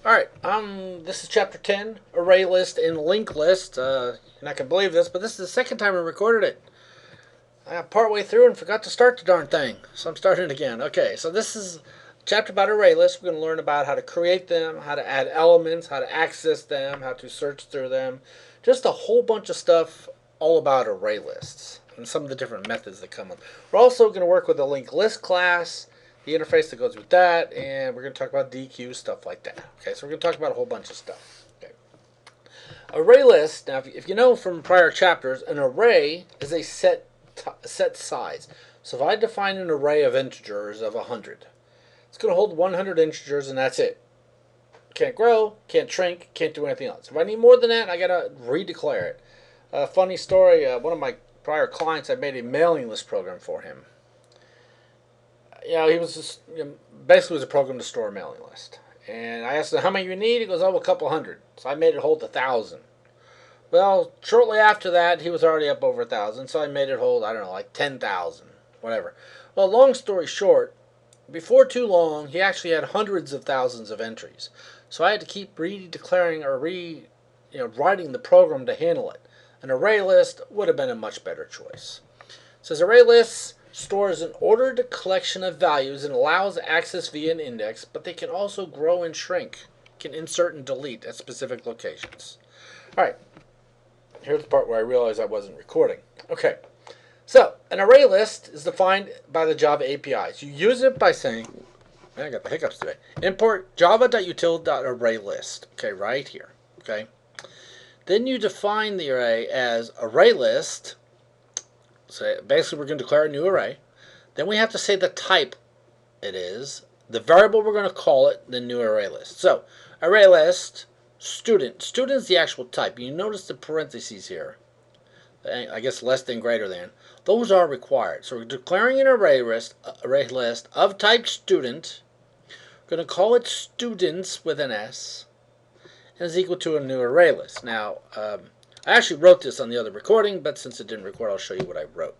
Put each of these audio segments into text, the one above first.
Alright, this is chapter 10, ArrayList and LinkedList. You're not going to believe this, but this is the second time I recorded it. I got partway through and forgot to start the darn thing, so I'm starting it again. Okay, so this is a chapter about ArrayLists. We're going to learn about how to create them, how to add elements, how to access them, how to search through them. Just a whole bunch of stuff all about ArrayLists and some of the different methods that come up. We're also going to work with the LinkedList class, the interface that goes with that, and we're going to talk about DQ, stuff like that. Okay, so we're going to talk about a whole bunch of stuff. Okay. ArrayList, now if you know from prior chapters, an array is a set size. So if I define an array of integers of 100, it's going to hold 100 integers and that's it. Can't grow, can't shrink, can't do anything else. If I need more than that, I got to redeclare it. Funny story, one of my prior clients, I made a mailing list program for him. He was just basically was a program to store a mailing list. And I asked him how many you need. He goes, a couple hundred. So I made it hold 1,000. Well, shortly after that, he was already up over 1,000. So I made it hold, I don't know, like 10,000, whatever. Well, long story short, before too long, he actually had hundreds of thousands of entries. So I had to keep redeclaring or writing the program to handle it. An array list would have been a much better choice. It says array lists stores an ordered collection of values and allows access via an index, but they can also grow and shrink, can insert and delete at specific locations. Alright, here's the part where I realized I wasn't recording. Okay, so an array list is defined by the Java APIs. You use it by saying, I got the hiccups today, import java.util.ArrayList, okay, right here, okay. Then you define the array as ArrayList. So basically we're going to declare a new array. Then we have to say the type it is, the variable we're going to call it, the new array list. So array list, student. Student is the actual type. You notice the parentheses here. I guess less than, greater than. Those are required. So we're declaring an array list of type student. We're going to call it students with an S. And is equal to a new array list. Now, I actually wrote this on the other recording, but since it didn't record, I'll show you what I wrote.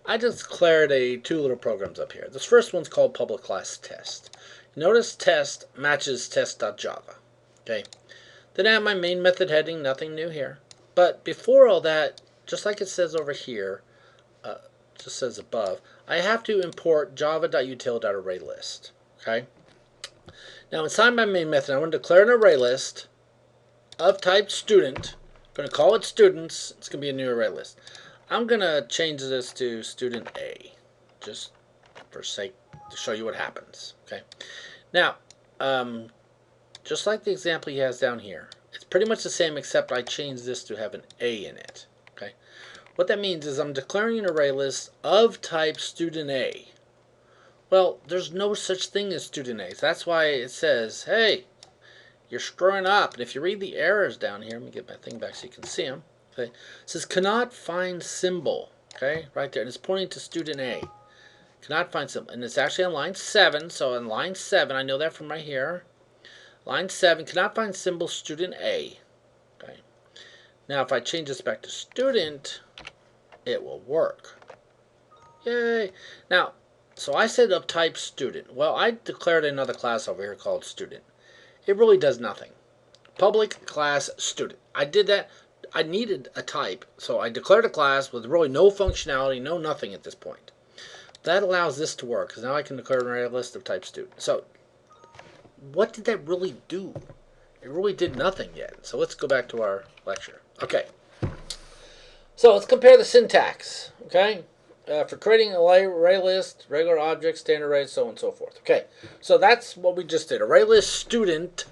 I just declared two little programs up here. This first one's called public class test. Notice test matches test.java. Okay. Then I have my main method heading, nothing new here. But before all that, just like it says over here, just says above, I have to import java.util.ArrayList. Okay. Now inside my main method, I want to declare an array list of type student. I'm going to call it students. It's going to be a new array list. I'm going to change this to student A, just for sake to show you what happens. Okay. Now, just like the example he has down here, it's pretty much the same except I changed this to have an A in it. Okay. What that means is I'm declaring an array list of type student A. Well, there's no such thing as student A. So that's why it says, hey, you're screwing up. And if you read the errors down here, let me get my thing back so you can see them. Okay. It says cannot find symbol. Okay, right there. And it's pointing to student A. Cannot find symbol. And it's actually on line 7. So on line 7, I know that from right here. Line 7, cannot find symbol student A. Okay. Now if I change this back to student, it will work. Yay. Now, so I said of type student. Well, I declared another class over here called student. It really does nothing. Public class student. I did that. I needed a type, so I declared a class with really no functionality, no nothing at this point. That allows this to work, because now I can declare an array list of type student. So, what did that really do? It really did nothing yet. So let's go back to our lecture. Okay. So let's compare the syntax. Okay. For creating an array list, regular object, standard array, so on and so forth. Okay, so that's what we just did. Array list students,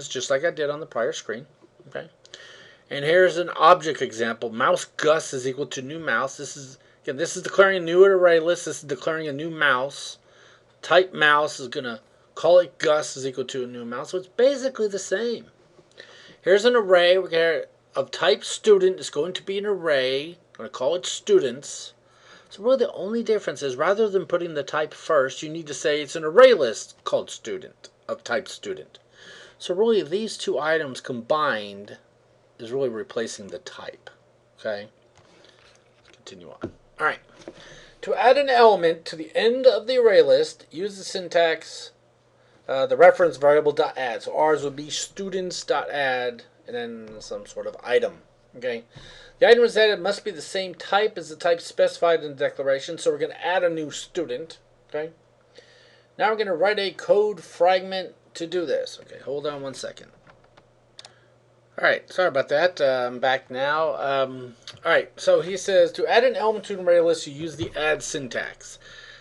just like I did on the prior screen. Okay, and here's an object example. Mouse Gus is equal to new mouse. This is declaring a new array list. This is declaring a new mouse. Type mouse is gonna call it Gus is equal to a new mouse. So it's basically the same. Here's an array of type student. It's going to be an array. I'm gonna call it students. So really the only difference is rather than putting the type first, you need to say it's an array list called student, of type student. So really these two items combined is really replacing the type. Okay? Let's continue on. Alright. To add an element to the end of the array list, use the syntax the reference variable .add. So ours would be students.add and then some sort of item. Okay. The item is added must be the same type as the type specified in the declaration. So we're going to add a new student. Okay. Now we're going to write a code fragment to do this. Okay, hold on 1 second. Alright, sorry about that. I'm back now. Alright, so he says to add an element to an array list, you use the add syntax.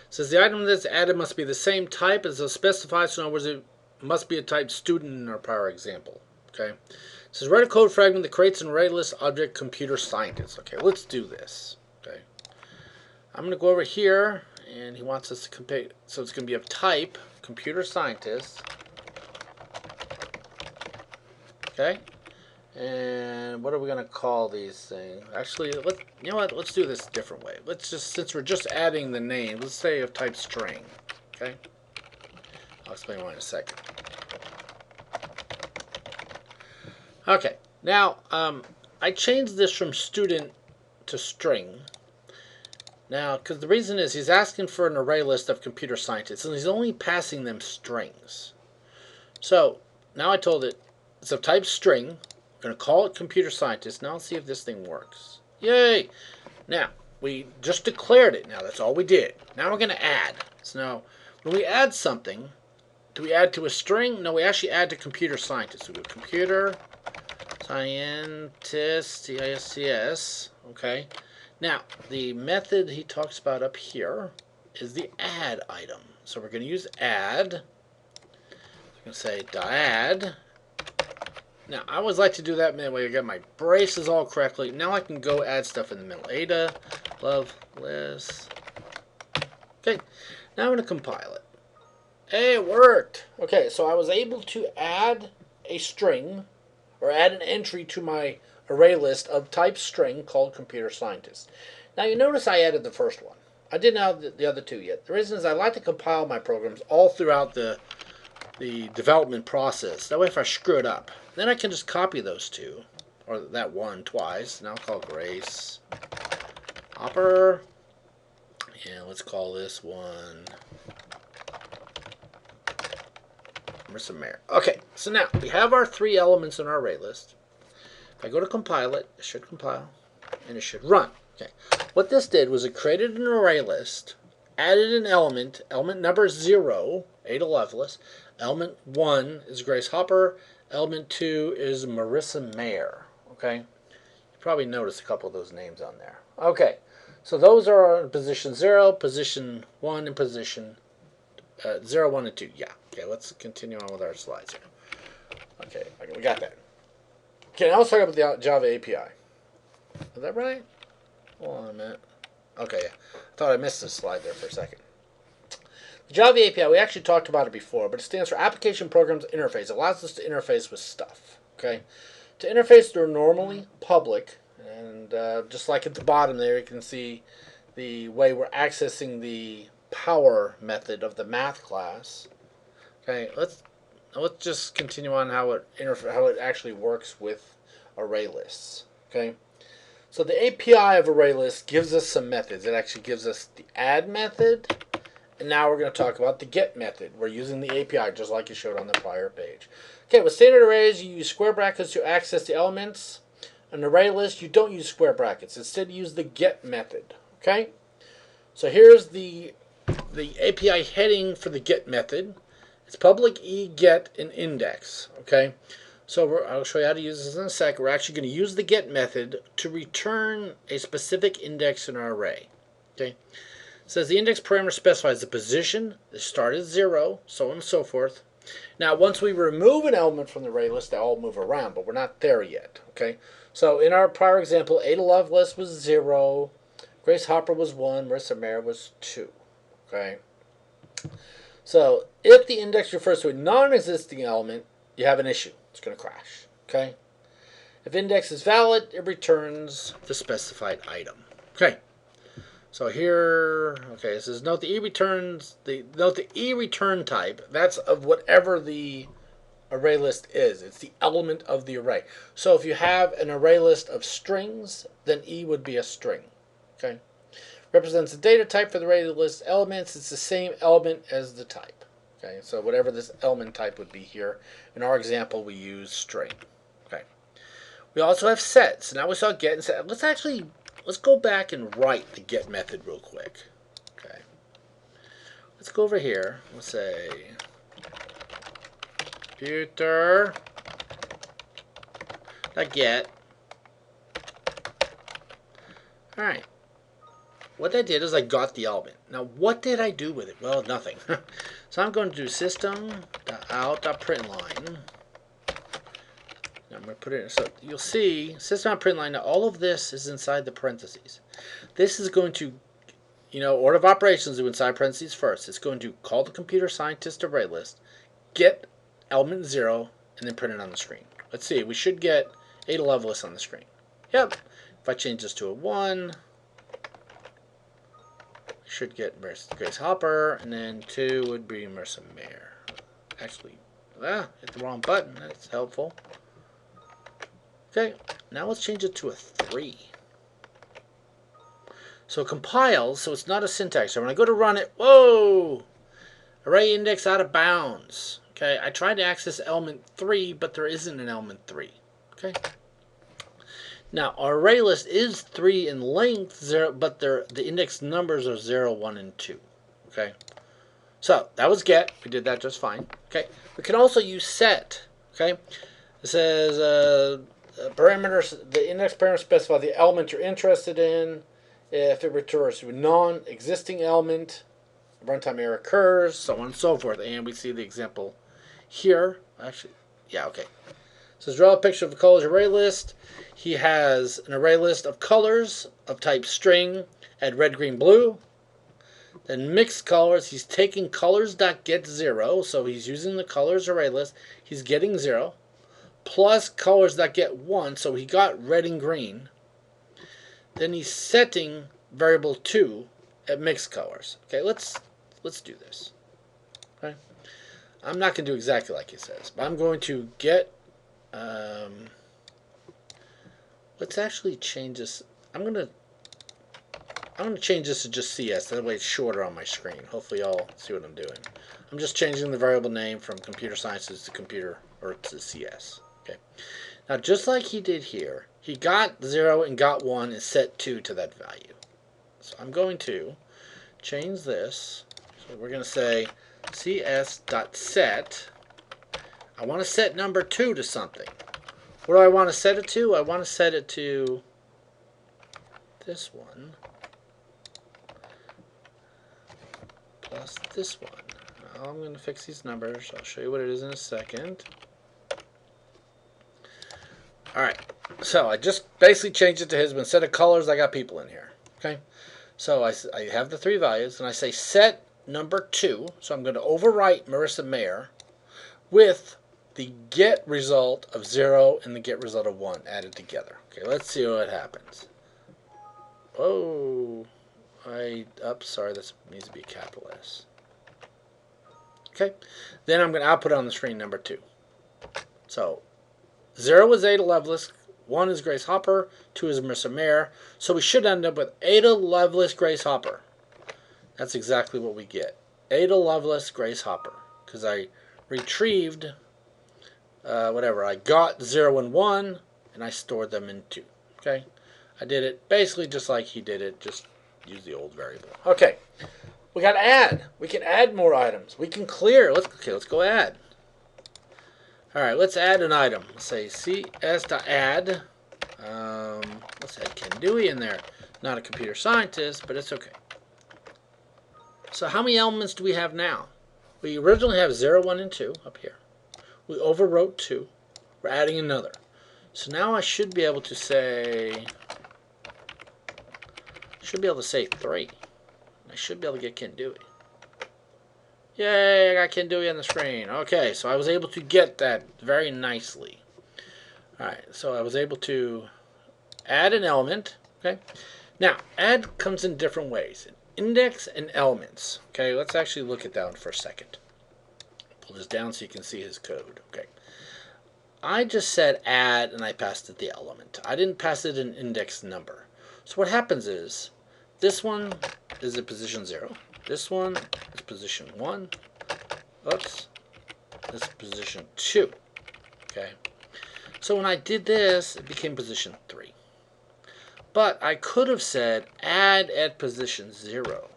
It says the item that's added must be the same type as the specified, so in other words, it must be a type student in our prior example. Okay. It says write a code fragment that creates an array list object computer scientist. Okay, let's do this. Okay. I'm going to go over here, and he wants us to compare, so it's going to be of type computer scientist. Okay. And what are we going to call these things? Actually, you know what? Let's do this a different way. Let's just, since we're just adding the name, let's say of type string. Okay? I'll explain why in a second. Okay. Now, I changed this from student to string. Now, because the reason is he's asking for an array list of computer scientists, and he's only passing them strings. So, now I told it it's of type string. We're going to call it computer scientist. Now let's see if this thing works. Yay! Now, we just declared it. Now that's all we did. Now we're going to add. So now, when we add something, do we add to a string? No, we actually add to computer scientist. So we go computer scientist, C-I-S-C-S. Okay. Now, the method he talks about up here is the add item. So we're going to use add. We're going to say add. Now, I always like to do that way. I got my braces all correctly. Now I can go add stuff in the middle. Ada, love, list. Okay, now I'm going to compile it. Hey, it worked. Okay, so I was able to add a string, or add an entry to my array list of type string called computer scientist. Now, you notice I added the first one. I didn't add the other two yet. The reason is I like to compile my programs all throughout the development process. That way if I screw it up, then I can just copy those two, or that one twice. Now I'll call Grace Hopper, and let's call this one Marissa Mayer. Okay, so now we have our 3 elements in our array list. If I go to compile it, it should compile, and it should run. Okay, what this did was it created an array list, added an element number 0, Ada Lovelace, element 1 is Grace Hopper, element 2 is Marissa Mayer. Okay, you probably noticed a couple of those names on there. Okay, so those are in position 0, position 1, and position 0, 1, and 2. Yeah, okay, let's continue on with our slides here. Okay, we got that. Okay, now let's talk about the Java API. Is that right? Hold on a minute. Okay, I thought I missed this slide there for a second. The Java API, we actually talked about it before, but it stands for Application Programs Interface. It allows us to interface with stuff. Okay, to interface, they're normally public, and just like at the bottom there, you can see the way we're accessing the power method of the math class. Okay, let's just continue on how it actually works with array lists. Okay, so the API of ArrayList gives us some methods. It actually gives us the add method. And now we're going to talk about the get method. We're using the API just like you showed on the prior page. Okay, with standard arrays, you use square brackets to access the elements. An array list, you don't use square brackets. Instead, you use the get method. Okay? So here's the API heading for the get method. It's public e get and index. Okay? So I'll show you how to use this in a sec. We're actually going to use the get method to return a specific index in our array. Okay? It says the index parameter specifies the position, the start is 0, so on and so forth. Now, once we remove an element from the array list, they all move around, but we're not there yet. Okay, so in our prior example, Ada Lovelace was 0, Grace Hopper was 1, Marissa Mayer was 2. Okay, so if the index refers to a non-existing element, you have an issue. It's going to crash. Okay, if index is valid, it returns the specified item. Okay. So here, okay, it says note the E return type. That's of whatever the array list is. It's the element of the array. So if you have an array list of strings, then E would be a string. Okay, represents the data type for the array list elements. It's the same element as the type. Okay, so whatever this element type would be here. In our example, we use string. Okay. We also have set. So now we saw get and set. Let's go back and write the get method real quick. Okay. Let's go over here. We'll say computer get. All right. What I did is I got the element. Now, what did I do with it? Well, nothing. So I'm going to do system.out.println. Now I'm going to put it in. So you'll see system.println. Now all of this is inside the parentheses. This is going to, order of operations do inside parentheses first. It's going to call the computer scientist ArrayList, get element 0, and then print it on the screen. Let's see. We should get Ada Lovelace on the screen. Yep. If I change this to a 1, should get Grace Hopper, and then 2 would be Marissa Mayer. Actually, hit the wrong button. That's helpful. Okay, now let's change it to a 3. So it compiles, so it's not a syntax. So when I go to run it, whoa! Array index out of bounds. Okay, I tried to access element 3, but there isn't an element 3. Okay. Now, our array list is 3 in length, 0, but the index numbers are 0, 1, and 2. Okay? So, that was get. We did that just fine. Okay? We can also use set. Okay? It says parameters, the index parameters specify the element you're interested in. If it returns to a non-existing element, runtime error occurs, so on and so forth. And we see the example here. Actually, yeah, okay. So draw a picture of the colors array list. He has an array list of colors of type string, add red, green, blue. Then mixed colors, he's taking colors.get0, so he's using the colors array list. He's getting 0. Plus colors.get1, so he got red and green. Then he's setting variable 2 at mixed colors. Okay, let's do this. Okay, I'm not going to do exactly like he says, but I'm going to get. Let's actually change this. I'm gonna change this to just CS. That way it's shorter on my screen. Hopefully y'all see what I'm doing. I'm just changing the variable name from computer sciences to to CS. Okay. Now just like he did here, he got 0 and got 1 and set 2 to that value. So I'm going to change this. So we're going to say cs.set. I want to set number 2 to something. What do I want to set it to? I want to set it to this one plus this one. Now I'm going to fix these numbers. I'll show you what it is in a second. Alright, so I just basically changed it to his, but instead of colors, I got people in here. Okay, so I have the 3 values, and I say set number 2. So I'm going to overwrite Marissa Mayer with the get result of 0 and the get result of 1 added together. Okay, let's see what happens. Oh, sorry, this needs to be a capital S. Okay, then I'm going to output on the screen number 2. So 0 is Ada Lovelace, 1 is Grace Hopper, 2 is Marissa Mayer. So we should end up with Ada Lovelace, Grace Hopper. That's exactly what we get. Ada Lovelace, Grace Hopper. Because I retrieved I got 0 and 1, and I stored them in 2. Okay, I did it basically just like he did it, just use the old variable. Okay, we got add. We can add more items. We can clear. Let's go add. All right, let's add an item. Let's say cs.add. Let's add Ken Dewey in there. Not a computer scientist, but it's okay. So how many elements do we have now? We originally have 0, 1, and 2 up here. We overwrote 2. We're adding another. So now I should be able to say 3. I should be able to get Ken Dewey. Yay, I got Ken Dewey on the screen. Okay, so I was able to get that very nicely. Alright, so I was able to add an element. Okay, now add comes in different ways. Index and elements. Okay, let's actually look at that one for a second. Pull this down so you can see his code. Okay, I just said add and I passed it the element. I didn't pass it an index number. So what happens is this one is at position 0. This one is position 1. Oops. This is position 2. Okay. So when I did this, it became position 3. But I could have said add at position 0.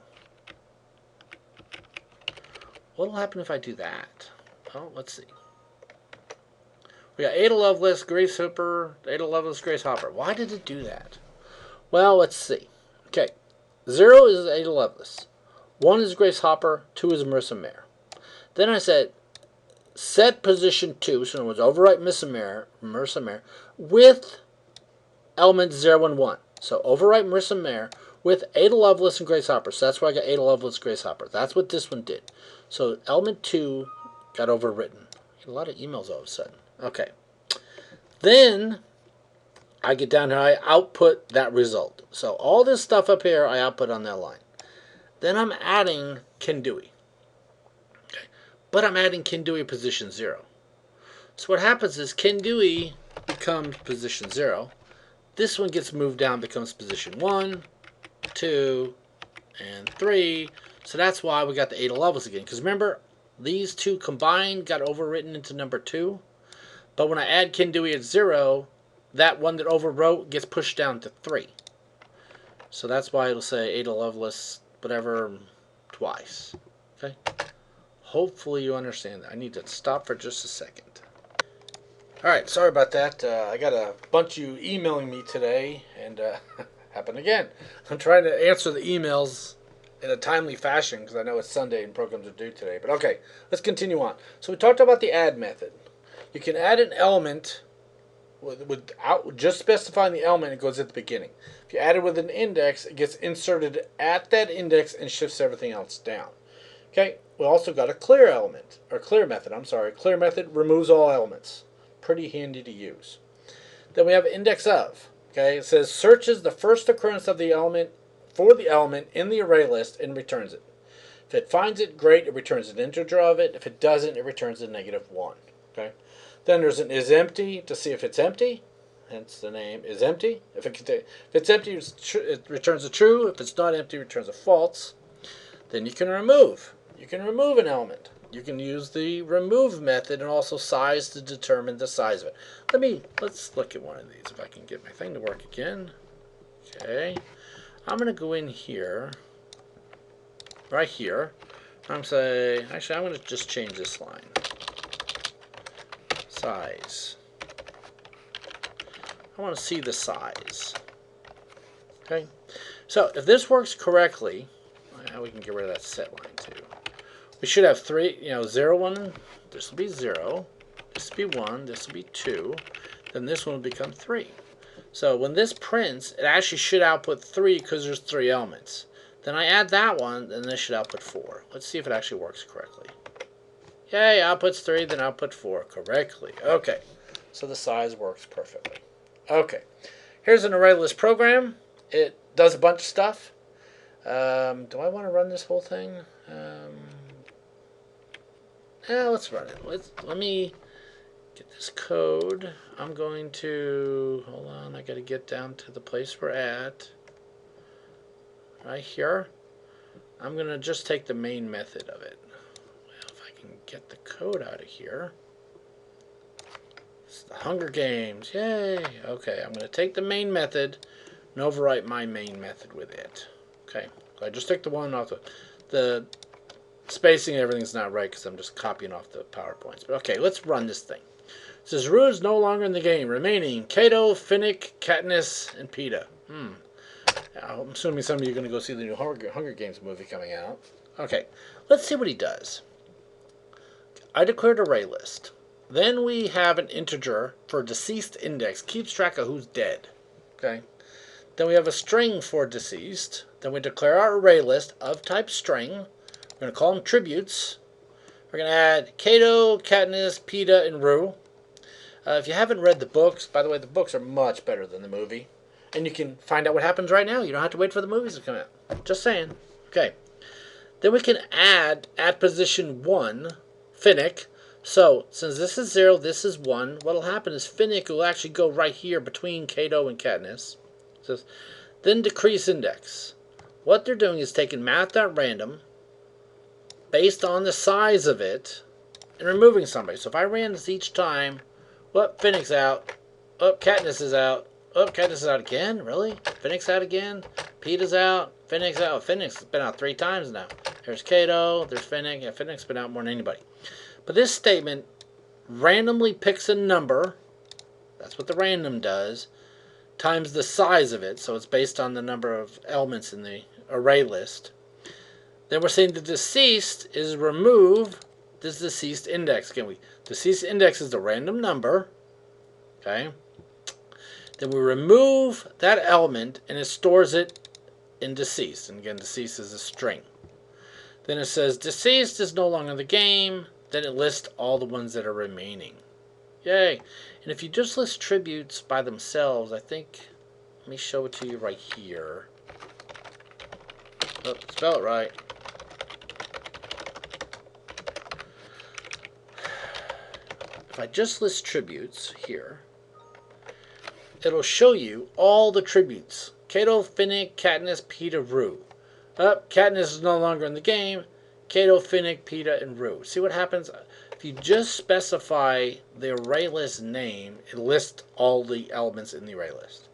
What will happen if I do that? Well, let's see. We got Ada Lovelace, Grace Hopper, Ada Lovelace, Grace Hopper. Why did it do that? Well, let's see. Okay. 0 is Ada Lovelace. 1 is Grace Hopper. 2 is Marissa Mayer. Then I said set position 2, so in other words, overwrite Marissa Mayer with elements 0 and 1. So overwrite Marissa Mayer with Ada Lovelace and Grace Hopper. So that's where I got Ada Lovelace, Grace Hopper. That's what this one did. So element 2 got overwritten. Get a lot of emails all of a sudden. Okay. Then I get down here, I output that result. So all this stuff up here, I output on that line. Then I'm adding Ken Dewey. Okay. But I'm adding Ken Dewey position 0. So what happens is Ken Dewey becomes position 0. This one gets moved down, becomes position 1, 2, and 3. So that's why we got the Ada Lovelace again. Because remember, these two combined got overwritten into number 2. But when I add Ken Dewey at 0, that one that overwrote gets pushed down to 3. So that's why it'll say Ada Lovelace, whatever, twice. Okay? Hopefully you understand that. I need to stop for just a second. Alright, sorry about that. I got a bunch of you emailing me today, and happened again. I'm trying to answer the emails in a timely fashion because I know it's Sunday and programs are due today. But okay, let's continue on. So we talked about the add method. You can add an element without just specifying the element, it goes at the beginning. If you add it with an index, it gets inserted at that index and shifts everything else down. Okay, we also got a clear element, or clear method, I'm sorry. Clear method removes all elements. Pretty handy to use. Then we have index of. Okay, it says searches the first occurrence of the element for the element in the array list and returns it. If it finds it, great, it returns an integer of it. If it doesn't, it returns a -1. Okay. Then there's an isEmpty to see if it's empty. Hence the name isEmpty. If it's empty, it returns a true. If it's not empty, it returns a false. Then you can remove. You can remove an element. You can use the remove method and also size to determine the size of it. Let's look at one of these if I can get my thing to work again. Okay. I'm going to go in here, right here. I'm going to just change this line. Size. I want to see the size. Okay. So if this works correctly, we can get rid of that set line too. We should have 3, 0, 1, this will be 0, this will be 1, this will be 2, then this one will become 3. So when this prints, it actually should output 3 because there's 3 elements. Then I add that one, and this should output 4. Let's see if it actually works correctly. Yay, outputs 3, then output 4 correctly. Okay, so the size works perfectly. Okay, here's an ArrayList program. It does a bunch of stuff. Do I want to run this whole thing? Yeah, let's run it. Let me get this code. I'm going to, hold on, I got to get down to the place we're at. Right here. I'm going to just take the main method of it. Well, if I can get the code out of here. It's the Hunger Games. Yay. Okay, I'm going to take the main method and overwrite my main method with it. Okay, so I just took the one off the spacing and everything's not right because I'm just copying off the PowerPoints. But okay, let's run this thing. It says Rue is no longer in the game. Remaining Cato, Finnick, Katniss, and Peeta. I'm assuming some of you are going to go see the new Hunger Games movie coming out. Okay, let's see what he does. I declared ArrayList. Then we have an integer for deceased index. Keeps track of who's dead. Okay. Then we have a string for deceased. Then we declare our ArrayList of type string. We're going to call them tributes. We're going to add Cato, Katniss, Peeta, and Rue. If you haven't read the books, by the way, the books are much better than the movie. And you can find out what happens right now. You don't have to wait for the movies to come out. Just saying. Okay. Then we can add, at position 1, Finnick. So, since this is 0, this is 1, what will happen is Finnick will actually go right here between Cato and Katniss. It says, then decrease index. What they're doing is taking math.random, based on the size of it and removing somebody. So if I ran this each time, whoop, Phoenix out, oh, Katniss is out, oh, Katniss is out again, really? Phoenix out again, Peeta's out, Phoenix out. Oh, Phoenix has been out 3 times now. There's Kato, there's Phoenix. Yeah, Phoenix has been out more than anybody. But this statement randomly picks a number, that's what the random does, times the size of it, so it's based on the number of elements in the array list. Then we're saying the deceased is remove this deceased index. Again, deceased index is the random number. Okay. Then we remove that element and it stores it in deceased. And again, deceased is a string. Then it says deceased is no longer in the game. Then it lists all the ones that are remaining. Yay. And if you just list tributes by themselves, I think, let me show it to you right here. Oh, spell it right. If I just list tributes here, it'll show you all the tributes. Kato, Finnick, Katniss, Peeta, Rue. Katniss is no longer in the game. Kato, Finnick, Peeta, and Rue. See what happens? If you just specify the array list name, it lists all the elements in the array list.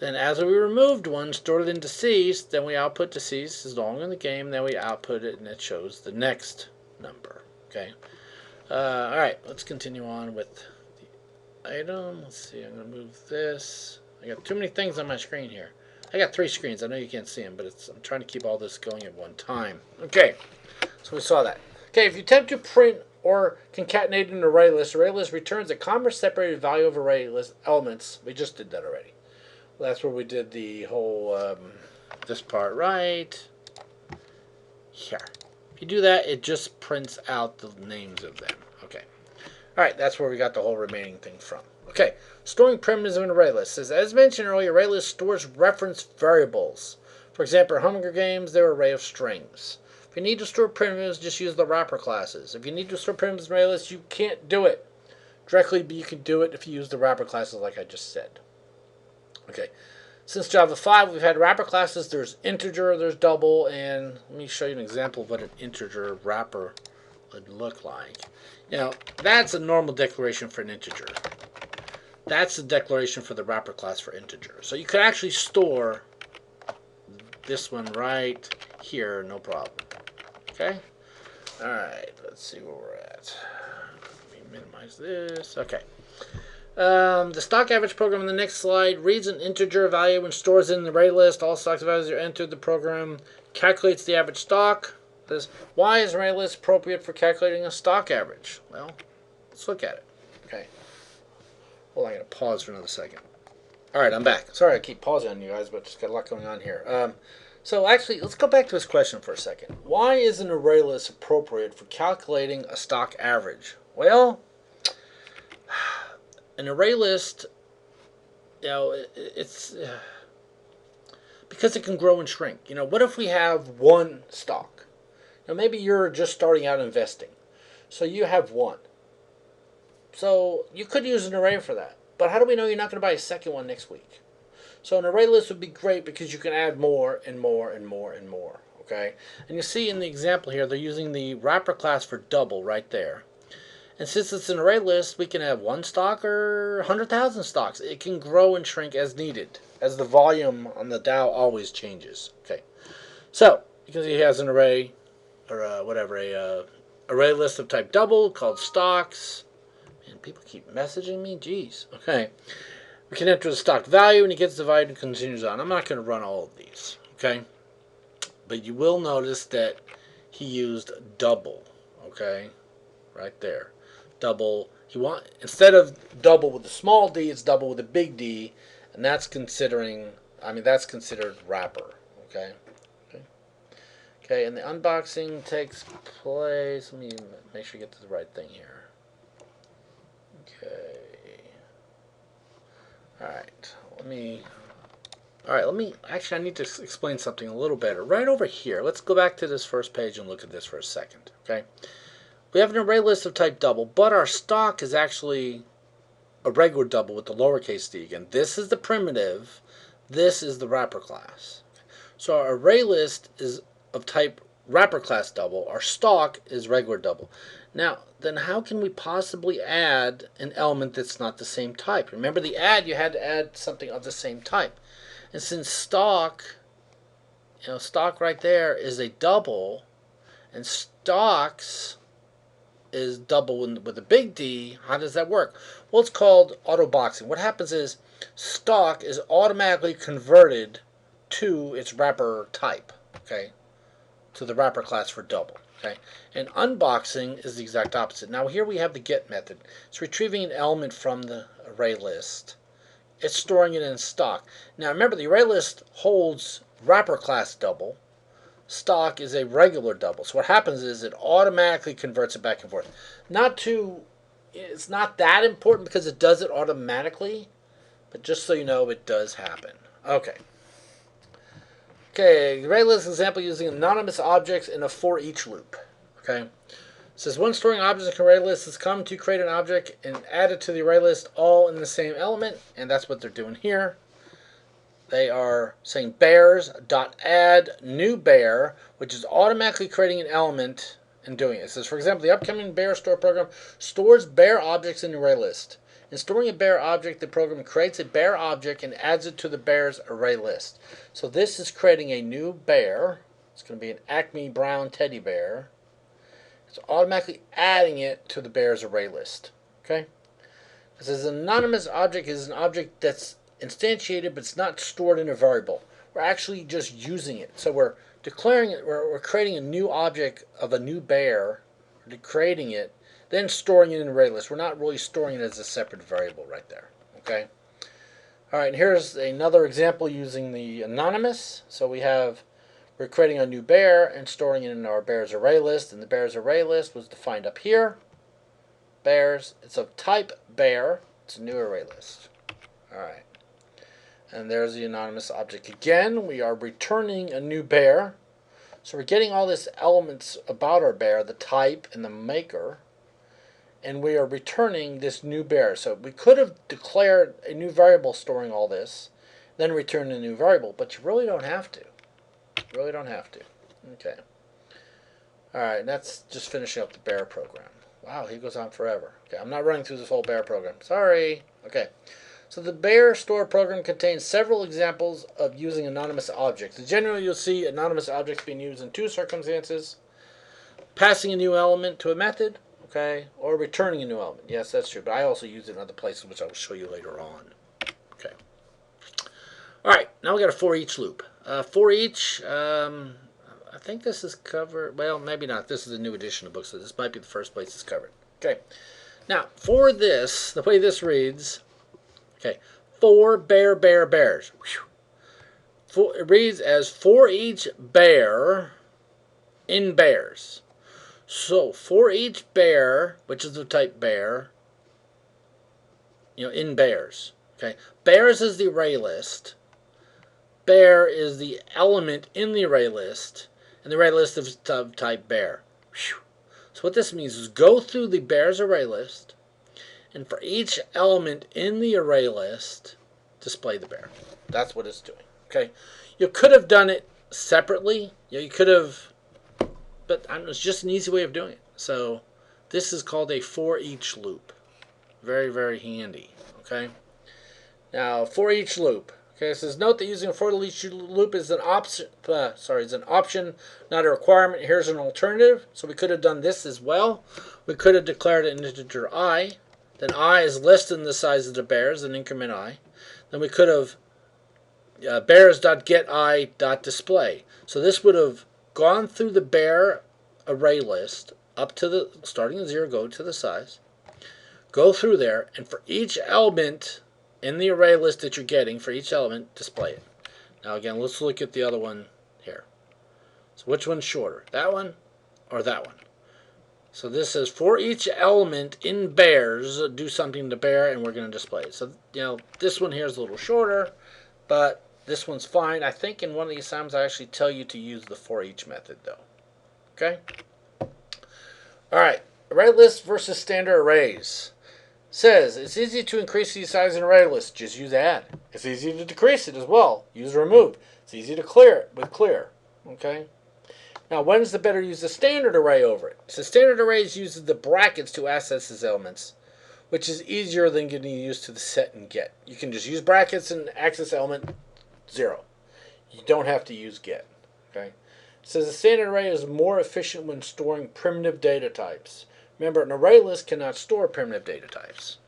Then as we removed one, stored it in deceased, then we output deceased is no longer in the game, then we output it and it shows the next number. Okay. Alright, let's continue on with the item. Let's see, I'm going to move this. I got too many things on my screen here. I got 3 screens. I know you can't see them, but I'm trying to keep all this going at one time. Okay, so we saw that. Okay, if you attempt to print or concatenate an array list returns a comma-separated value of array list elements. We just did that already. Well, that's where we did the whole, this part right here. If you do that, it just prints out the names of them. Okay. Alright, that's where we got the whole remaining thing from. Okay, storing primitives in an array list. Says, as mentioned earlier, array list stores reference variables. For example, in Hunger Games, they're an array of strings. If you need to store primitives, just use the wrapper classes. If you need to store primitives in an array list, you can't do it directly, but you can do it if you use the wrapper classes like I just said. Okay. Since Java 5, we've had wrapper classes. There's integer, there's double, and let me show you an example of what an integer wrapper would look like. Now, that's a normal declaration for an integer. That's the declaration for the wrapper class for integer. So you could actually store this one right here, no problem. Okay? Alright, let's see where we're at. Let me minimize this. Okay. The stock average program in the next slide reads an integer value and stores it in the array list. All stock values are entered. The program calculates the average stock. Says, why is array list appropriate for calculating a stock average? Well, let's look at it. Okay. Hold on, I'm going to pause for another second. Alright, I'm back. Sorry I keep pausing on you guys, but just got a lot going on here. So actually, let's go back to this question for a second. Why is an array list appropriate for calculating a stock average? Well, an array list, you know, it's because it can grow and shrink. You know, what if we have one stock? You know, maybe you're just starting out investing, so you have one. So you could use an array for that. But how do we know you're not going to buy a second one next week? So an array list would be great because you can add more and more and more and more. Okay, and you see in the example here, they're using the wrapper class for double right there. And since it's an array list, we can have one stock or 100,000 stocks. It can grow and shrink as needed, as the volume on the Dow always changes. Okay, so you can see he has an array, or array list of type double called stocks. Man, people keep messaging me. Jeez. Okay, we can enter the stock value, and he gets the value and continues on. I'm not going to run all of these. Okay, but you will notice that he used double. Okay, right there. Double. Instead of double with a small d, it's double with a big D, and that's considered wrapper. Okay. Okay, and the unboxing takes place. Let me make sure you get to the right thing here. Okay. Let me actually, I need to explain something a little better. Right over here, let's go back to this first page and look at this for a second. Okay. We have an array list of type double, but our stock is actually a regular double with the lowercase d. Again, this is the primitive, this is the wrapper class. So our array list is of type wrapper class double. Our stock is regular double. Now, then how can we possibly add an element that's not the same type? Remember the add, you had to add something of the same type. And since stock, stock right there is a double, and stocks is double with a big D, how does that work? Well, it's called auto boxing. What happens is stock is automatically converted to its wrapper type, okay, to the wrapper class for double, okay. And unboxing is the exact opposite. Now here we have the get method. It's retrieving an element from the array list. It's storing it in stock. Now remember, the array list holds wrapper class double. Stock is a regular double. So what happens is it automatically converts it back and forth. It's not that important because it does it automatically, but just so you know, it does happen. Okay, ArrayList example using anonymous objects in a for each loop. Okay, it says when storing objects in ArrayList is come to create an object and add it to the ArrayList all in the same element, and that's what they're doing here. They are saying bears.add new bear, which is automatically creating an element and doing it. It says, for example, the upcoming bear store program stores bear objects in the array list. In storing a bear object, the program creates a bear object and adds it to the bear's array list. So this is creating a new bear. It's going to be an Acme Brown teddy bear. It's automatically adding it to the bear's array list. Okay? It says an anonymous object is an object that's instantiated, but it's not stored in a variable. We're actually just using it. So we're declaring it, we're creating a new object of a new bear, creating it, then storing it in an array list. We're not really storing it as a separate variable right there. Okay? All right, and here's another example using the anonymous. So we're creating a new bear and storing it in our bear's array list, and the bear's array list was defined up here. Bears, it's of type bear. It's a new array list. All right. And there's the anonymous object again. We are returning a new bear. So we're getting all these elements about our bear, the type and the maker. And we are returning this new bear. So we could have declared a new variable storing all this, then return a new variable, but you really don't have to. You really don't have to. Okay. All right, and that's just finishing up the bear program. Wow, he goes on forever. Okay, I'm not running through this whole bear program. Sorry. Okay. So the bear store program contains several examples of using anonymous objects. In general, you'll see anonymous objects being used in two circumstances. Passing a new element to a method, okay, or returning a new element. Yes, that's true, but I also use it in other places, which I will show you later on. Okay. All right, now we got a for each loop. For each, I think this is covered. Well, maybe not. This is a new edition of the book, so this might be the first place it's covered. Okay. Now, for this, the way this reads, okay, for bears. It reads as for each bear in bears. So for each bear, which is the type bear, in bears. Okay, bears is the array list. Bear is the element in the array list, and the array list is of type bear. So what this means is go through the bears array list, and for each element in the array list, display the bear. That's what it's doing. Okay, you could have done it separately. You could have, but it's just an easy way of doing it. So this is called a for each loop. Very, very handy. Okay. Now for each loop. Okay, it says note that using a for each loop is an option. Is an option, not a requirement. Here's an alternative. So we could have done this as well. We could have declared an integer I. Then I is less than the size of the bears, an increment I. Then we could have bears.getI.display. So this would have gone through the bear array list up to the, starting at 0, go to the size. Go through there, and for each element in the array list that you're getting, for each element, display it. Now again, let's look at the other one here. So which one's shorter? That one or that one? So this says for each element in bears, do something to bear, and we're going to display it. So, this one here is a little shorter, but this one's fine. I think in one of the assignments I actually tell you to use the for each method, though. Okay? All right. Array list versus standard arrays. Says it's easy to increase the size in an array list. Just use add. It's easy to decrease it as well. Use remove. It's easy to clear it with clear. Okay? Now, when is it better to use the standard array over it? So standard arrays uses the brackets to access its elements, which is easier than getting used to the set and get. You can just use brackets and access element 0. You don't have to use get. Okay. It says the standard array is more efficient when storing primitive data types. Remember, an array list cannot store primitive data types.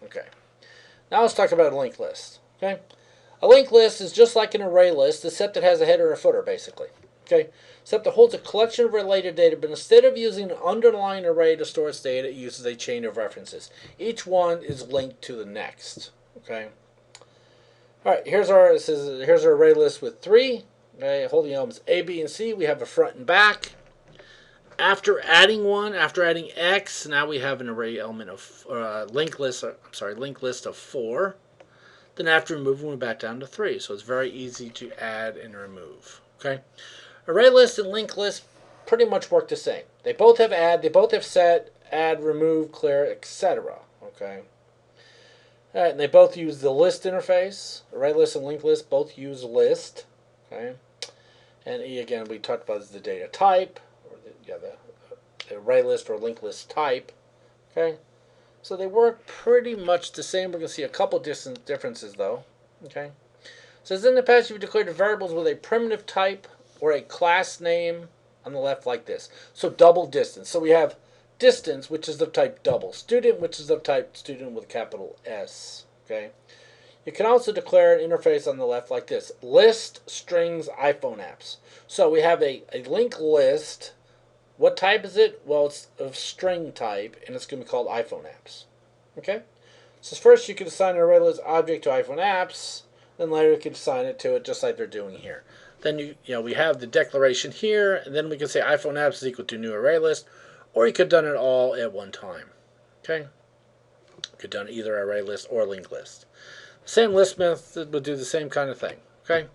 Okay. Now let's talk about a linked list. Okay. A linked list is just like an array list, except it has a header and a footer, basically. Okay. Except it holds a collection of related data, but instead of using an underlying array to store its data, it uses a chain of references. Each one is linked to the next. Okay. All right. Here's our array list with 3. Okay, holding elements A, B, and C. We have a front and back. After adding X, now we have an array element of linked list of 4. Then after removing, we're back down to 3. So it's very easy to add and remove. Okay, array list and linked list pretty much work the same. They both have add, they both have set, add, remove, clear, etc. Okay. All right, and they both use the list interface. Array list and linked list both use list. Okay. And E, again, we talked about is the data type, or the array list or linked list type. Okay, so they work pretty much the same. We're going to see a couple differences, though. Okay, so as in the past, you've declared variables with a primitive type or a class name on the left like this. So double distance. So we have distance, which is of type double. Student, which is of type student with a capital S. Okay. You can also declare an interface on the left like this. List strings iPhone apps. So we have a linked list. What type is it? Well, it's of string type, and it's going to be called iPhone apps. Okay? So first you can assign an array list object to iPhone apps. Then later you can assign it to it just like they're doing here. Then we have the declaration here, and then we can say iPhone apps is equal to new array list, or you could have done it all at one time. Okay? You could have done either array list or linked list. Same list method would do the same kind of thing. Okay.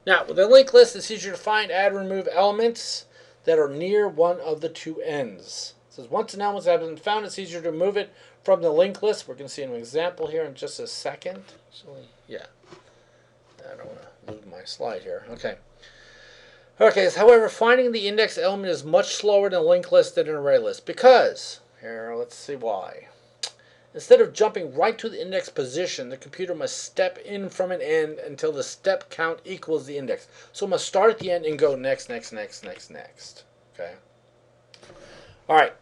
Now, with a linked list, it's easier to find, add, remove elements that are near one of the two ends. It says once an element has been found, it's easier to remove it from the linked list. We're going to see an example here in just a second. Actually, yeah. I don't want to lose my slide here. Okay. Okay. So, however, finding the index element is much slower in a linked list than an array list because here, let's see why. Instead of jumping right to the index position, the computer must step in from an end until the step count equals the index. So it must start at the end and go next, next, next, next, next. Okay. All right.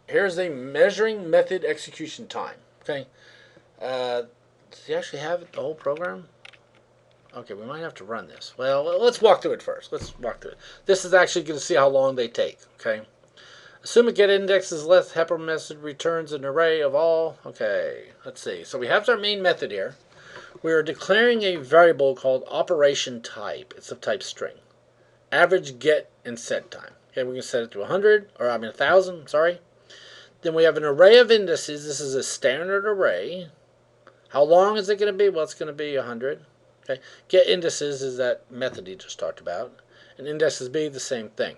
Here's a measuring method execution time. Okay. Does he actually have it, the whole program? Okay, we might have to run this. Well, let's walk through it first. Let's walk through it. This is actually going to see how long they take. Okay. Assume a get index is less helper method returns an array of all. Okay, let's see. So we have our main method here. We are declaring a variable called operation type. It's of type string. Average get and set time. Okay, we can set it to 1,000, sorry. Then we have an array of indices. This is a standard array. How long is it going to be? Well, it's going to be 100. Okay. Get indices is that method you just talked about. And indexes be the same thing.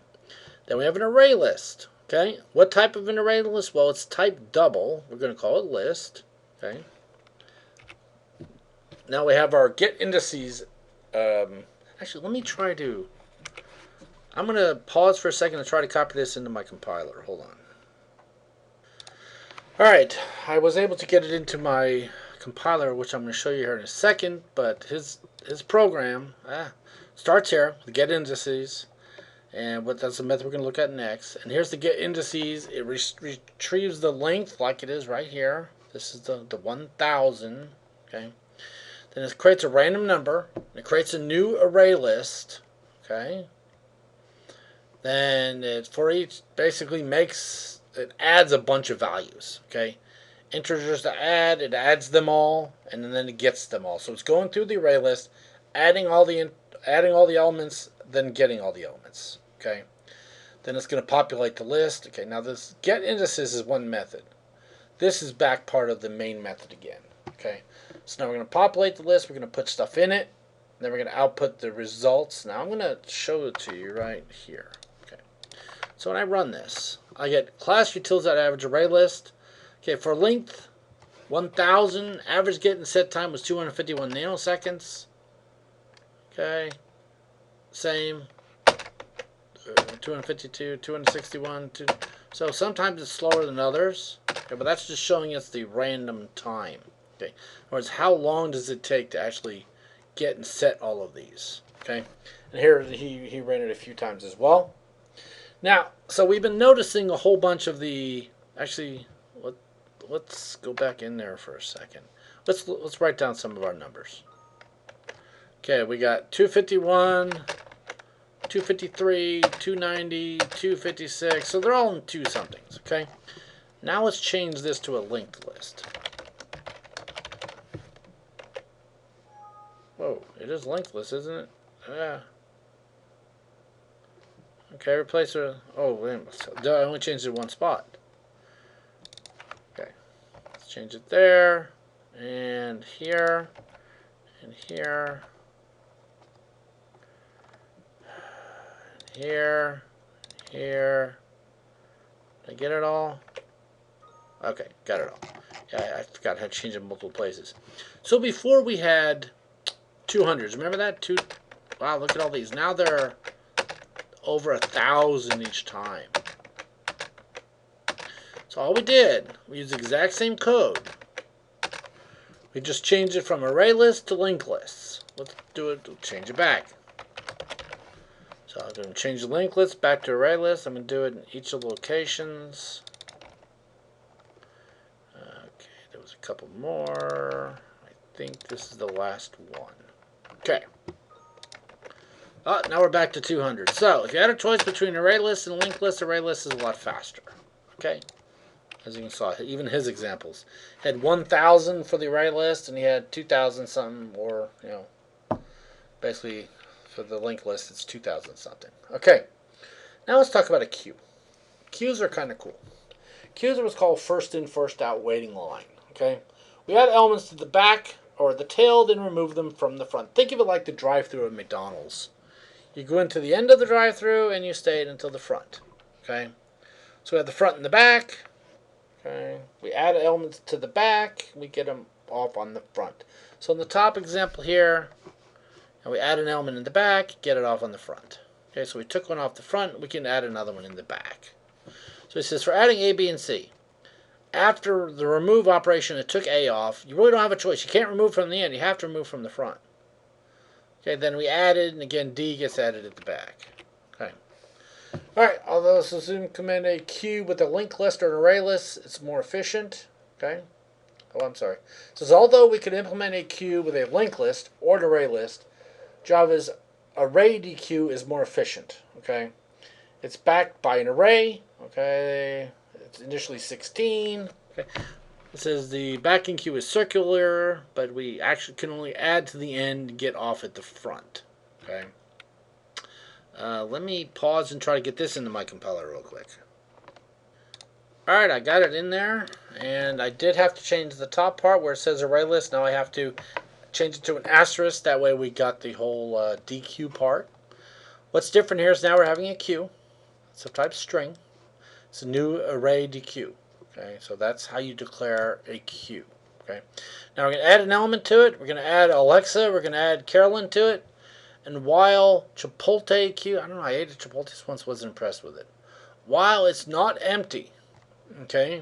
Then we have an array list. Okay, what type of an array list? Well, it's type double. We're going to call it list. Okay. Now we have our get indices. Actually, let me try to. I'm going to pause for a second and try to copy this into my compiler. Hold on. All right, I was able to get it into my compiler, which I'm going to show you here in a second. But his program starts here with get indices. And that's the method we're going to look at next. And here's the get indices. It retrieves the length like it is right here. This is the 1,000. Okay. Then it creates a random number. It creates a new array list. Okay. Then it for each basically it adds a bunch of values. Okay. Integers to add. It adds them all, and then it gets them all. So it's going through the array list, adding all the elements, then getting all the elements. Okay, then it's going to populate the list. Okay, now this get indices is one method. This is back part of the main method again. Okay, so now we're going to populate the list. We're going to put stuff in it. Then we're going to output the results. Now I'm going to show it to you right here. Okay, so when I run this, I get class utils.average array list. Okay, for length 1,000, average get and set time was 251 nanoseconds. Okay, same. 252, 261. So sometimes it's slower than others. Okay, but that's just showing us the random time. Okay. In other words, how long does it take to actually get and set all of these? Okay. And here he ran it a few times as well. Now, so we've been noticing a whole bunch of the actually. Let's go back in there for a second. Let's write down some of our numbers. Okay, we got 251, 253, 290, 256. So they're all in two somethings. Okay. Now let's change this to a linked list. Whoa, it is linked list, isn't it? Yeah. Okay, replace her. Oh, I only changed it one spot. Okay, let's change it there, and here, and here, and here, here. Did I get it all? Okay, got it all. Yeah, I forgot how to change it in multiple places. So before we had 200s. Remember that? Wow, look at all these. Now they're over 1,000 each time. So all we did, we used the exact same code. We just changed it from ArrayList to LinkedLists. Let's do it. We'll change it back. So I'm going to change the LinkedList back to ArrayList. I'm going to do it in each of the locations. Okay, there was a couple more. I think this is the last one. Okay. Oh, now we're back to 200. So if you had a choice between ArrayList and LinkedList, ArrayList is a lot faster. Okay. As you saw, even his examples had 1,000 for the ArrayList, and he had 2,000 something, or basically for the LinkedList, it's 2,000 something. Okay. Now let's talk about a queue. Queues are kind of cool. Queues are what's called first in, first out waiting line. Okay. We add elements to the back or the tail, then remove them from the front. Think of it like the drive-thru at McDonald's. You go into the end of the drive-thru and you stay until the front. Okay. So we have the front and the back. Okay. We add elements to the back. We get them off on the front. So in the top example here, we add an element in the back, get it off on the front. Okay. So we took one off the front. We can add another one in the back. So it says for adding A, B, and C. After the remove operation, it took A off. You really don't have a choice. You can't remove from the end. You have to remove from the front. Okay, then we added, and again, D gets added at the back. Okay. All right, although this is implement a queue with a linked list or an array list, it's more efficient. Okay. Oh, I'm sorry. It says although we could implement a queue with a linked list or an array list, Java's array DQ is more efficient. Okay. It's backed by an array. Okay. It's initially 16. Okay. It says the backing queue is circular, but we actually can only add to the end and get off at the front. Okay. Let me pause and try to get this into my compiler real quick. Alright, I got it in there, and I did have to change the top part where it says ArrayList. Now I have to change it to an asterisk. That way we got the whole DQ part. What's different here is now we're having a queue. It's of type string. It's a new array DQ. Okay, so that's how you declare a queue. Okay, now we're going to add an element to it. We're going to add Alexa. We're going to add Carolyn to it. And while Chipotle queue, I don't know, I ate a Chipotle once, wasn't impressed with it. While it's not empty, okay,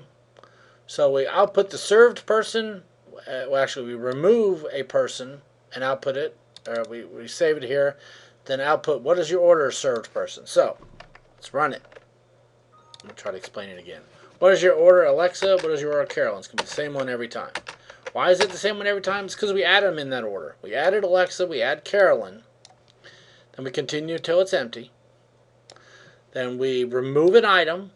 so we output the served person. Well, actually, we remove a person and output it. Or we save it here. Then output, what is your order, served person? So let's run it. I'm going to try to explain it again. What is your order, Alexa? What is your order, Carolyn? It's going to be the same one every time. Why is it the same one every time? It's because we added them in that order. We added Alexa, we add Carolyn. Then we continue until it's empty. Then we remove an item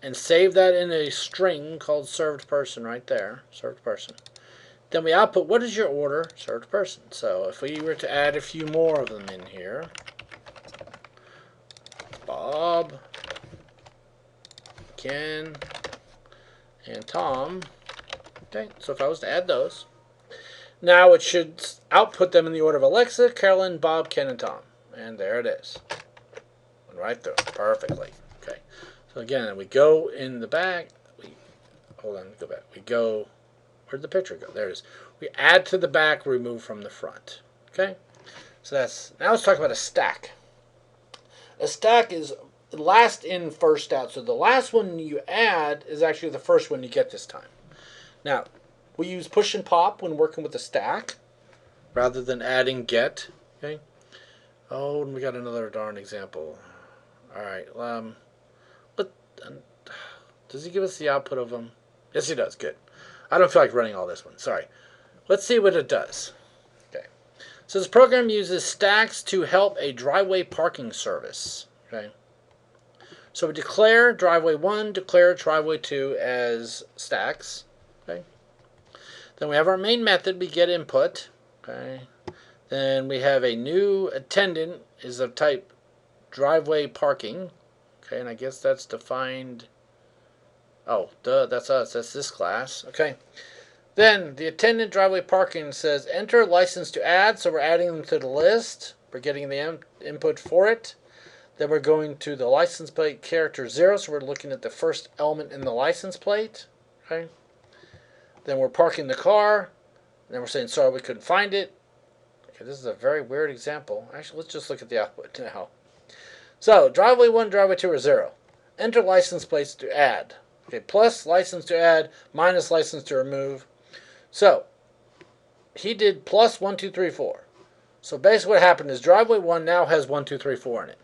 and save that in a string called served person right there. Served person. Then we output, what is your order, served person? So if we were to add a few more of them in here. Bob, Ken, and Tom. Okay, so if I was to add those, now it should output them in the order of Alexa, Carolyn, Bob, Ken, and Tom. And there it is. Went right through perfectly. Okay, so again, we go in the back. Hold on, go back. We go, where'd the picture go? There it is. We add to the back, remove from the front. Okay, so that's, now let's talk about a stack. A stack is last in, first out. So the last one you add is actually the first one you get this time. Now, we use push and pop when working with a stack rather than adding get. Okay. Oh, and we got another darn example. All right. Does he give us the output of them? Yes, he does. Good. I don't feel like running all this one. Sorry. Let's see what it does. Okay. So this program uses stacks to help a driveway parking service. Okay. So we declare driveway 1, declare driveway 2 as stacks. Okay. Then we have our main method, we get input. Okay. Then we have a new attendant is of type driveway parking. Okay, and I guess that's defined. Oh, duh, that's us. That's this class. Okay. Then the attendant driveway parking says enter license to add, so we're adding them to the list. We're getting the input for it. Then we're going to the license plate character 0, so we're looking at the first element in the license plate. Okay. Then we're parking the car. Then we're saying sorry we couldn't find it. Okay, this is a very weird example. Actually, let's just look at the output now. So driveway 1, driveway 2 are 0. Enter license plates to add. Okay, plus license to add, minus license to remove. So he did plus 1, 2, 3, 4. So basically what happened is driveway 1 now has 1, 2, 3, 4 in it.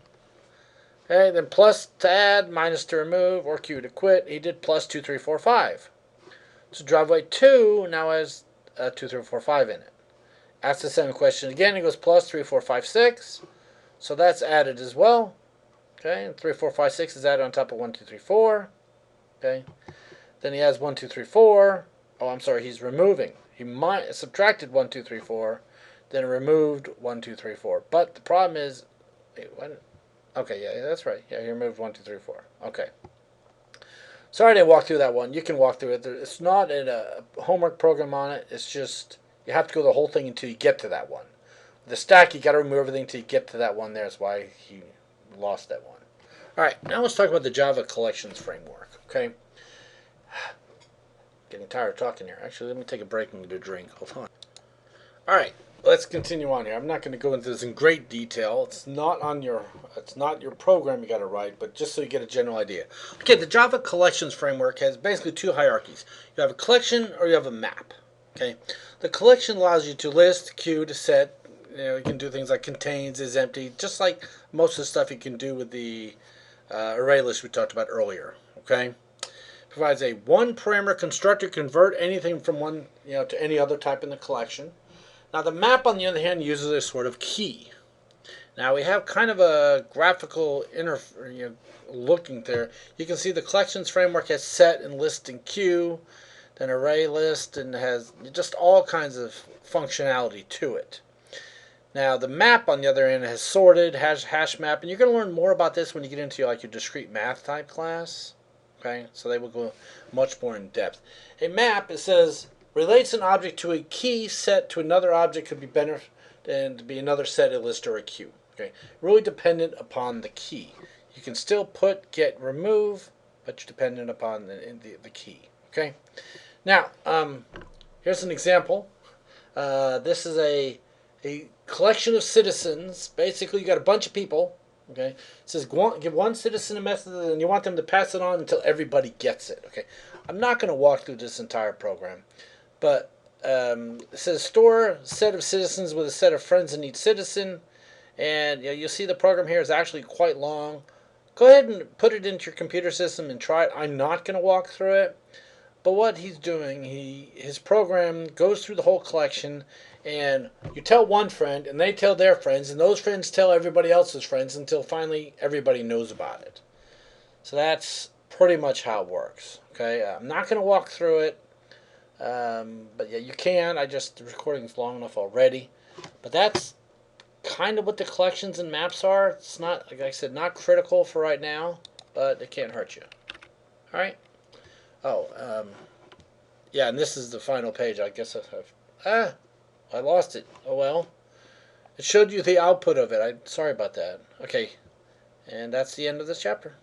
Okay, then plus to add, minus to remove, or Q to quit. He did plus 2, 3, 4, 5. So driveway 2 now has 2, 3, 4, 5 in it. Ask the same question again. He goes plus 3, 4, 5, 6. So that's added as well. Okay, and 3, 4, 5, 6 is added on top of 1, 2, 3, 4. Okay, then he has 1, 2, 3, 4. Oh, I'm sorry, he's removing. He subtracted 1, 2, 3, 4, then removed 1, 2, 3, 4. But the problem is, wait, what? Okay, yeah, that's right. Yeah, he removed 1, 2, 3, 4. Okay. Sorry I didn't walk through that one. You can walk through it. It's not a homework program on it. It's just you have to go the whole thing until you get to that one. With the stack, you got to remove everything until you get to that one. That's why he lost that one. All right, now let's talk about the Java collections framework. Okay. Getting tired of talking here. Actually, let me take a break and get a drink. Hold on. All right, let's continue on here. I'm not going to go into this in great detail. It's not your program you got to write, but just so you get a general idea. Okay, the Java collections framework has basically two hierarchies. You have a collection or you have a map. Okay, the collection allows you to list, queue, to set. You can do things like contains, is empty, just like most of the stuff you can do with the array list we talked about earlier. Okay. Provides a one parameter constructor, convert anything from one to any other type in the collection. Now the map, on the other hand, uses a sort of key. Now we have kind of a graphical looking there. You can see the collections framework has set and list and queue, then array list, and has just all kinds of functionality to it. Now the map, on the other end, has sorted, has hash map, and you're going to learn more about this when you get into your discrete math type class. Okay, so they will go much more in depth. A map, it says, relates an object to a key set to another object, could be better than to be another set, a list, or a queue. Okay, really dependent upon the key. You can still put, get, remove, but you're dependent upon the key. Okay, now here's an example. This is a collection of citizens. Basically, you got a bunch of people. Okay, it says give one citizen a message, and you want them to pass it on until everybody gets it. Okay, I'm not going to walk through this entire program, but it says store a set of citizens with a set of friends in each citizen, and you'll see the program here is actually quite long. Go ahead and put it into your computer system and try it. I'm not going to walk through it, but what he's doing, his program goes through the whole collection. And you tell one friend, and they tell their friends, and those friends tell everybody else's friends until finally everybody knows about it. So that's pretty much how it works. Okay, I'm not going to walk through it, but yeah, you can. The recording's long enough already. But that's kind of what the collections and maps are. It's not, like I said, not critical for right now, but it can't hurt you. All right. Oh, yeah, and this is the final page. I guess I lost it. Oh well. It showed you the output of it. Sorry about that. Okay. And that's the end of this chapter.